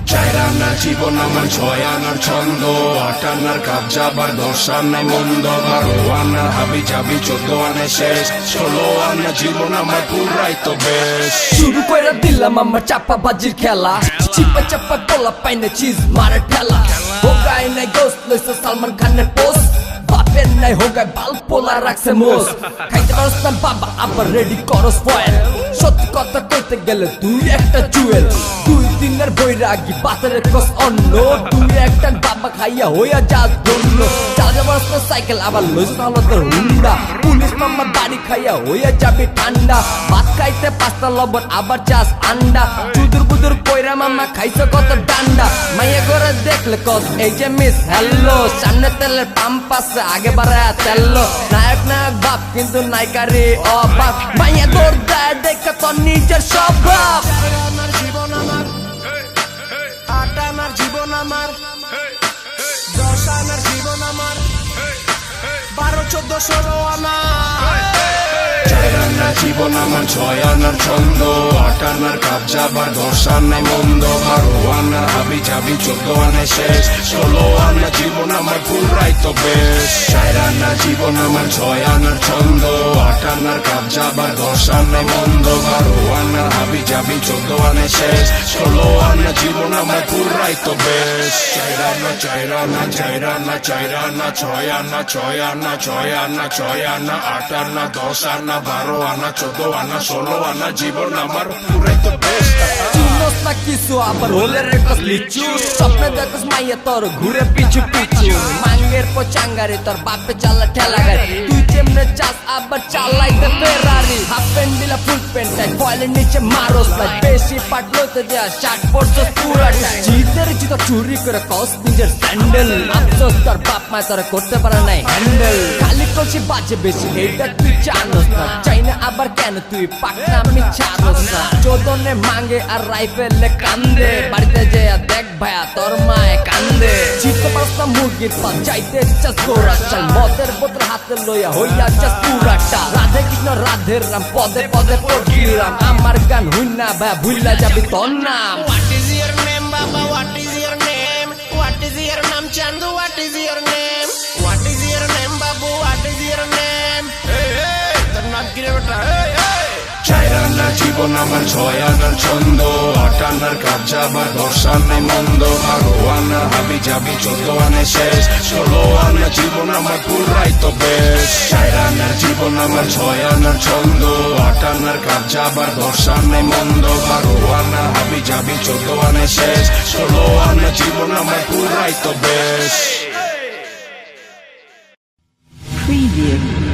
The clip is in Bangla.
চার আনার জীবন আমার, ছয় আনার ছন্দ, আট আনার কাপ যাবার, 10 আনায় মন্দ, 12 আনার হাবি যাবি, 14 আনায় শেষ, 16 আনার জীবন আমার পুরাই তো বেশ। শুরু করে দিলাম আমার চাপা বাজির খেলা, চিপা চাপা তোলা পাইনে চিজ মারে ঠেলা, হোগায় নাই গোস্ত লইছে সালমান খানের পোস্ট, বাপের নাই হোগায় বাল পোলা রাখছে মোস, খাইতে পারস না বাবা আবার রেডি করস ফয়েল, সত্যি কথা কইতে গেলে তুই একটা চুয়েল, 2 দিনের বৈরাগী বাতারে কস অন্য, তুই একটা বাবা খাইয়া হইয়া যাস ধন্য, চালাতে পারস না সাইকেল আবার লইছে তাহলে তোর হুন্ডা, পুলিশ মামার বাড়ি খাইয়া হইয়া যাবি ঠান্ডা, ভাত খাইতে 5টা লবণ আবার চাস আন্ডা, চুদুর বুদুর কইরা মামা খাইছে কত ডান্ডা, মাইয়া করে দেখলে কস এই যে মিস হ্যালো, সামনে তেলের পাম্প আছে আগে বাড়ায় তেললো, নায়ক নায়ক বাপ কিন্তু নায়িকারে অভাব, মাইয়া দৌড় দেয় দেখে তোর নিজের স্বভাব। আমার জীবন আমার, 8 আনার জীবন আমার, 10 আনার জীবন আমার, 12, 14, 16 আনা। চার আনার জীবন আমার, ছয় আনার ছন্দ, আট আনার কাপ যাবার, 10 আনায় মন্দ, 12 আনার হাবি যাবি, 14 আনায় শেষ, 16 আনার জীবন আমার পুরাই তো বেশ। চার আনার জীবন আমার, ছয় আনার ছন্দ, আট আনার কাপ যাবার, 10 আনায় মন্দ, 12 আনার হাবি যাবি, 14 আনায় শেষ, 16 আনার জীবন আমার পুরাই তো বেশ। চার আনা চার আনা চার আনা চার আনা, 6 আনা 6 আনা 6 আনা 6 আনা, 8 আনা 10 আনা 12 আনা 14 আনা 16 আনা, জীবন আমার পুরাই তো বেশ। চিনোস না কিছু আবার হলে রেকস লিচু, স্বপ্নে দেখস মাইয়া তোর ঘুরে পিছু পিছু, মাঙ্গের পর চাঙ্গারে তোর বাপে চালা ঠেলা গাড়ি, তুই যেমনে চাস আবার চালাইতে ফেরারি, হাফ প্যান্ট দিলা ফুল প্যান্ট টাই, ফয়েলের নিচে মারস না, বেশি পাট লইতে দেয়া শার্ট পরছস পুরাটাই, জিতের জুতা চুরি করে কস নিজের স্যান্ডেল, আফসোস তোর বাপ মা তোর করতে পারে নাই হ্যান্ডেল, খালি কলসি বাজে বেশি এইটা তুই জানোস না, চাই না আবার কেন তুই পাকনা আমি ছাড়স না, চোদনে মাঙ্গে আর রাইফেলে কান্দে, বাড়িতে যে দেখ ভাইয়া তোর মায়ে কান্দে, চিনতে পারস না মুরগির পাল, চাইতে চাস গোড়া চাল, মদের বোতল হাতে লইয়া হইয়া চাস পুরাটা, রাধে কৃষ্ণ রাধের রাম পদে পদে পড়িলাম, আমার গান হইন না ভাইয়া ভুইলা যাবি তোর নাম। What is your name, Baba? What is your name? What is your name, Chandu? What is your name? What is your name, Babu? What is your name? Hey, hey, তোর নাম কি রে বেটা? Hey, hey. চার আনার জীবন আমার, ছয় আনার ছন্দ, আট আনার কাপ যাবার, 10 আনায় মন্দ, 12 আনার হাবি যাবি, 14 আনায় শেষ, 16 আনার জীবন আমার পুরাই তো বেশ। চার আনার জীবন আমার, ছয় আনার ছন্দ, আট আনার কাপ যাবার, 10 আনায় মন্দ, 12 আনার হাবি যাবি, 14 আনায় শেষ, 16 আনার জীবন আমার পুরাই তো বেশ। Preview.